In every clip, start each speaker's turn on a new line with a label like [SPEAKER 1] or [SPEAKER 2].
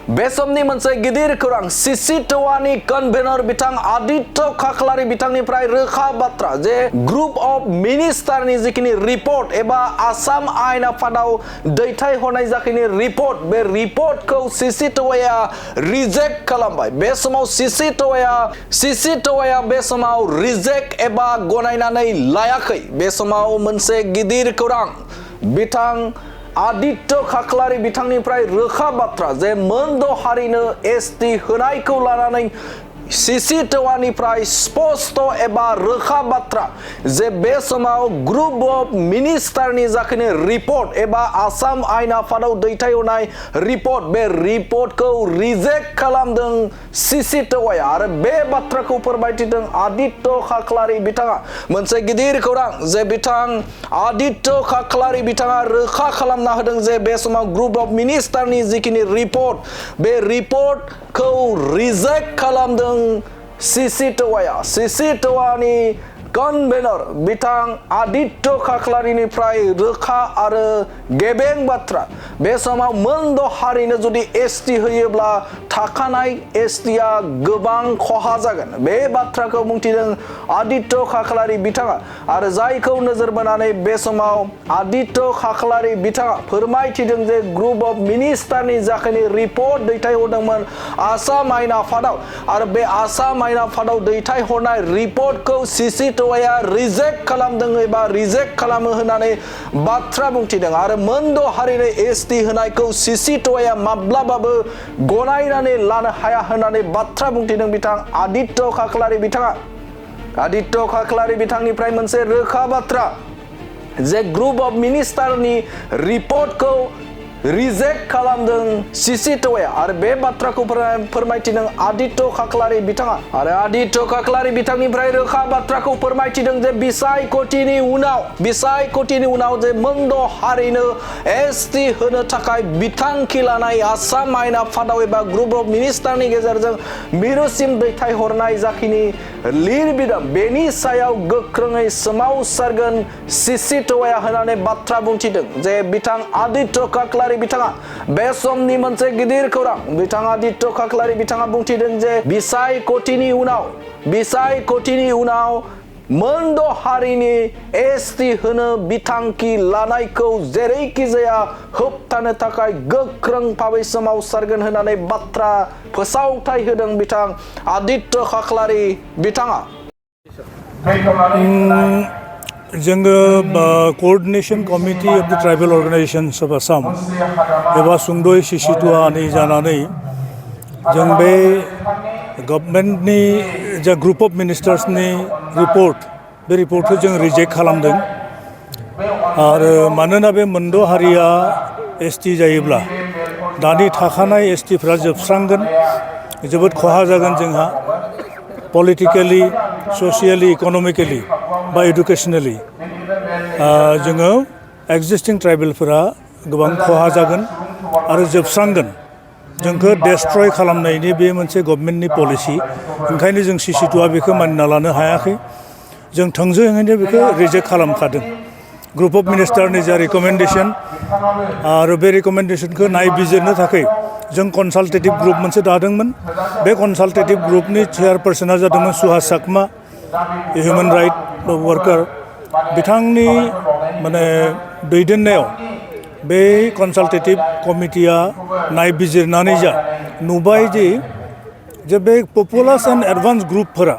[SPEAKER 1] बे समनि मोनसे गिदिर खौरां CCTOA नि कन्वेनर बिथां आदित्य खाख्लारि बिथांनिफ्राय रोखा बाथ्रा जे ग्रुप अफ मिनिस्टारनि जिखिनि रिपर्ट एबा आसाम आयेन आफादाव दैथायहरनाय जाखिनि रिपर्ट बे रिपर्टखौ CCTOA रिजेक्ट खालामबाय। बे समाव CCTOA बे समाव रिजेक्ट एबा गनायनानै लायाखै। बे समाव मोनसे गिदिर खौरां बिथां आदित्य खाख्लारि बिथांनिफ्राय रोखा बाथ्रा जे मोनद' हारिनो ST होनायखौ लानानै CCTOA निफ्राय स्पष्ट एबा रोखा बाथ्रा जे बे समाव ग्रुप अफ मिनिस्टारनि जाखिनि रिपर्ट एबा आसाम आयेन आफादाव दैथायहरनाय रिपर्ट बे रिपर्टखौ रिजेक्ट खालामदों CCTOA आरो बे बाथ्राखौ फोरमायथिदों आदित्य खाख्लारि बिथाङा। मोनसे गिदिर खौरां जे बिथां आदित्य खाख्लारि बिथाङा रोखा खालामना होदों जे बे समाव ग्रुप अफ मिनिस्टारनि जिखिनि रिपर्ट बे रिपर्टखौ रिजेक्ट खालामदों CCTOA नि कन्वेनर बिथां आदित्य खाख्लारिनिफ्राय रोखा आरो गेबें बाथ्रा बे समाव मोनद' हारिनो जुदि ST होयोब्ला थाखानाय STआ गोबां खहा जागोन। बे बाथ्राखौ बुंथिदों आदित्य खाख्लारि बिथाङा आरो जायखौ नोजोर बोनानै बे समाव आदित्य खाख्लारि बिथाङा फोरमायथिदों जे ग्रुप अफ मिनिस्टारनि जाखिनि रिपर्ट दैथायहरदोंमोन आसाम आयेन आफादाव आरो बे आसाम आयेन आफादाव दैथायहरनाय रिपर्टखौ CCTOA रिजेक्ट खालामदों एबा रिजेक्ट खालामो होननानै बाथ्रा बुंथिदों आरो मोनद' हारिनो ST होनायखौ CCTOA माब्लाबाबो गनायनानै लानो हाया होननानै बाथ्रा बुंथिदों बिथां आदित्य खाख्लारि बिथाङा। आदित्य खाख्लारि बिथांनिफ्राय मोनसे रोखा बाथ्रा जे ग्रुप अफ मिनिस्टारनि रिपर्टखौ रिजेक्ट खालामदों CCTOA आरो बे बाथ्राखौ फोरमायथिदों आदित्य खाख्लारि बिथाङा आरो आदित्य खाख्लारि बिथांनिफ्राय रोखा बाथ्राखौ फोरमायथिदों जे बिसायख'थिनि उनाव जे मोनद' हारिनो ST होनो थाखाय बिथांखि लानाय आसाम आयेन आफादाव एबा ग्रुप अफ मिनिस्टारनि गेजेरजों मिरुसिम दैथायहरनाय जाखिनि लिरबिदां बेनि सायाव गोख्रोङै सोमावसारगोन CCTOA होननानै बाथ्रा बुंथिदों जे बिथां आदित्य खाख्लारि बिथाङा। बे समनि मोनसे गिदिर खौरां बिथां आदित्य खाख्लारि बिथाङा बुंथिदों जे बिसायख'थिनि उनाव मोनद' हारिनि ST होनो बिथांखि लानायखौ जेरैखि जाया होबथानो थाखाय गोख्रों भाबै सोमावसारगोन होननानै बाथ्रा फोसावथाय होदों बिथां आदित्य खाख्लारि बिथाङा।
[SPEAKER 2] जोङो कोअर्डिनेशन कमिटि अफ द ट्राइबल अर्गेनाइजेशंस अफ आसाम एबा सुंद'यै CCTOA नि जानानै जों बे गभर्नमेन्टनि जा ग्रुप अफ मिनिस्टार्सनि रिपर्ट बे रिपर्टखौ जों रिजेक्ट खालामदों आरो मानोना बे मोनद' हारिया ST जायोब्ला दानि थाखानाय STफ्रा जोबस्रांगोन जोबोद खहा जागोन जोंहा पलिटिकेलि ससियेलि इक'नमिकेलि बा एडुकेसनेलि जोङो एक्जिस्टिं ट्राइबेलफोरा गोबां खहा जागोन आरो जोबस्रांगोन जोंखौ डेस्ट्रय खालामनायनि बे मोनसे गभर्नमेन्टनि पलिसि ओंखायनो जों CCTOA बेखौ मानिना लानो हायाखै जों थोंजोङैनो बेखौ रिजेक्ट खालामखादों। ग्रुप अफ मिनिस्टारनि जा रिकमेन्डेसन आरो बे रिकमेन्डेसनखौ नायबिजिरनो थाखाय जों कनसालटेटिभ ग्रुप मोनसे दादोंमोन। बे कनसालटेटिभ ग्रुपनि चेयारपार्सना जादोंमोन सुहास चाकमा हिउमेन राइट वार्कार बिथांनि माने दैदेननायाव बे कनसालटेटिभ कमिटिया नायबिजिरनानै नुबाय जे बे पपुलास एन्ड एडभान्स ग्रुपफोरा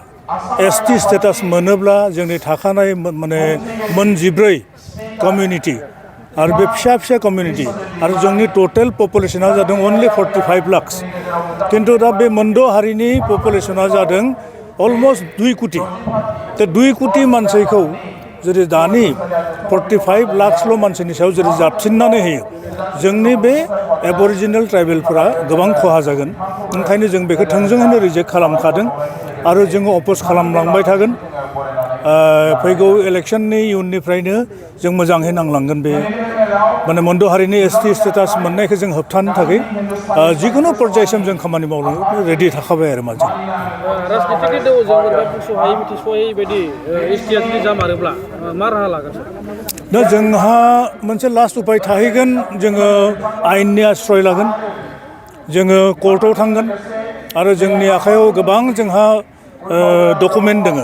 [SPEAKER 2] ST स्टेटास मोनोब्ला जोंनि थाखानाय माने मोनजिब्रै कमिउनिटि आरो बे फिसा कमिउनिटि आरो जोंनि टोटेल पपुलेसना जादों अनलि 45 लाख किन्तु दा बे मोनद' हारिनि पपुलेसना जादों अलमोस्ट 2 कोटि दा 2 कोटि मानसिखौ जुदि दानि 45 लाखल' मानसिनि सायाव जुदि जाबसिननानै होयो जोंनि बे एबरिजिनेल ट्राइबेलफोरा गोबां खहा जागोन ओंखायनो जों बेखौ थोंजोङैनो रिजेक्ट खालामखादों आरो जोङो अपोज खालामलांबाय थागोन। फैगौ इलेक्शननि इयुननिफ्रायनो जों मोजाङै नांलांगोन बे माने मोनद' हारिनि ST स्टेटास मोननायखौ जों होबथानो थाखाय जिकुनु पर्यायसिम जों खामानि मावनो रेडि थाखाबाय आरो माजों
[SPEAKER 3] राजनितिकनि दोहौजों बोरैबा बुंस'हायै मिथिस'हायै बायदि STआ जुदि जामारोब्ला मा राहा लागोन?
[SPEAKER 2] दा जोंहा मोनसे लास्ट उपाय थाहैगोन जोङो आयेननि आश्रय लागोन जोङो कर्टआव थांगोन आरो जोंनि आखायाव गोबां जोंहा डकुमेन्ट दङ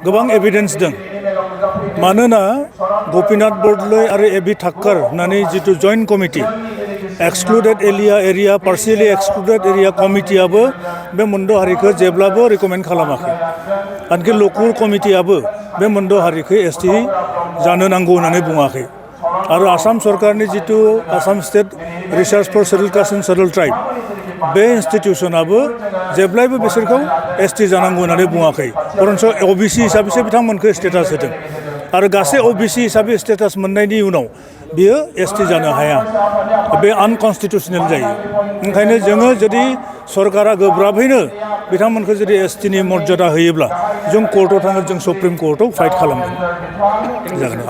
[SPEAKER 2] गोबां एभिडेन्स दं मानोना गपिनाथ बरदलै आरो ए.बि. थाक्कार होननानै जिथु joint committee excluded area partially excluded area कमिटियाबो बे मोनद' हारिखौ जेब्लाबो रिकमेन्ड खालामाखै आनखि लकुर कमिटियाबो बे मोनद' हारिखौ एसटि जानो नांगौ होननानै बुङाखै आरो आसाम सरकारनि जिथु Assam state research for schedule caste and schedule tribe बे इन्स्टिटिउसनाबो जेब्लायबो बिसोरखौ एसटि जानांगौ होननानै बुङाखै बरन्स अबिसि हिसाबैसो बिथांमोनखौ स्टेटास होदों आरो गासै अबिसि हिसाबै स्टेटास मोननायनि उनाव बियो एसटि जानो हाया बे आनकनस्टिटिउसनेल जायो ओंखायनो जोङो जुदि सरकारा गोब्राबैनो बिथांमोनखौ जुदि एसटिनि मर्यादा होयोब्ला जों कर्टआव थाङो जों सुप्रिम कर्टआव फाइट खालामगोन जागोन